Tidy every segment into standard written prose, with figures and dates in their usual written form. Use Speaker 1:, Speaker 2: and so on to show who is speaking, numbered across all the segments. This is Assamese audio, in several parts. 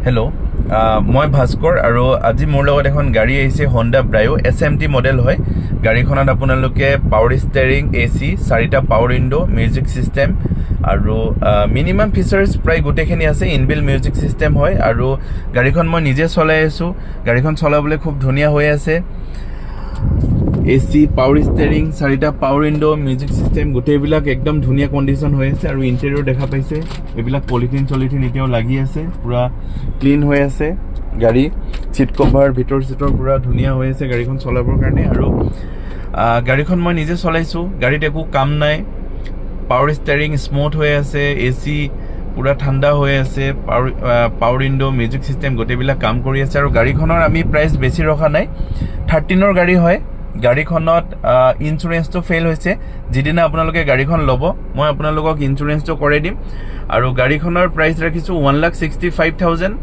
Speaker 1: হেল্ল' মই ভাস্কৰ আৰু আজি মোৰ লগত এখন গাড়ী আহিছে হণ্ডা ব্ৰায়ো SMT মডেল হয়। গাড়ীখনত আপোনালোকে পাৱাৰ ষ্টেৰিং, AC, 4টা পাৱাৰ উইণ্ডো, মিউজিক চিষ্টেম আৰু মিনিমাম ফিচাৰ্ছ প্ৰায় গোটেইখিনি আছে। ইনবিল্ট মিউজিক চিষ্টেম হয় আৰু গাড়ীখন মই নিজে চলাই আছোঁ। গাড়ীখন চলাবলৈ খুব ধুনীয়া হৈ আছে। AC, পাৱাৰ ষ্টেৰিং, 4টা পাৱাৰ উইণ্ডো, মিউজিক চিষ্টেম গোটেইবিলাক একদম ধুনীয়া কণ্ডিশ্যন হৈ আছে আৰু ইণ্টেৰিয়ৰ দেখা পাইছে। এইবিলাক পলিথিন এতিয়াও লাগি আছে, পূৰা ক্লিন হৈ আছে গাড়ী। ছিট কভাৰ, ভিতৰ চিটৰ পূৰা ধুনীয়া হৈ আছে গাড়ীখন চলাবৰ কাৰণে। আৰু গাড়ীখন মই নিজে চলাইছোঁ, গাড়ীত একো কাম নাই। পাৱাৰ ষ্টেৰিং স্মুথ হৈ আছে, AC পূৰা ঠাণ্ডা হৈ আছে, পাৱাৰ উইণ্ডো, মিউজিক চিষ্টেম গোটেইবিলাক কাম কৰি আছে। আৰু গাড়ীখনৰ আমি প্ৰাইচ বেছি ৰখা নাই, 13ৰ গাড়ী হয়। গাড়ীখনত ইঞ্চুৰেঞ্চটো ফেইল হৈছে। যিদিনা আপোনালোকে গাড়ীখন ল'ব মই আপোনালোকক ইঞ্চুৰেঞ্চটো কৰাই দিম। আৰু গাড়ীখনৰ প্ৰাইচ ৰাখিছোঁ 1,65,000।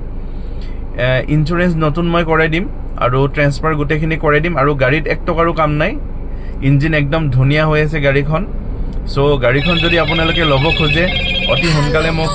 Speaker 1: ইঞ্চুৰেঞ্চ নতুন মই কৰাই দিম আৰু ট্ৰেন্সফাৰ গোটেইখিনি কৰাই দিম। আৰু গাড়ীত 1 টকাৰো কাম নাই, ইঞ্জিন একদম ধুনীয়া হৈ আছে গাড়ীখন। চ' গাড়ীখন যদি আপোনালোকে ল'ব খোজে অতি সোনকালে মোক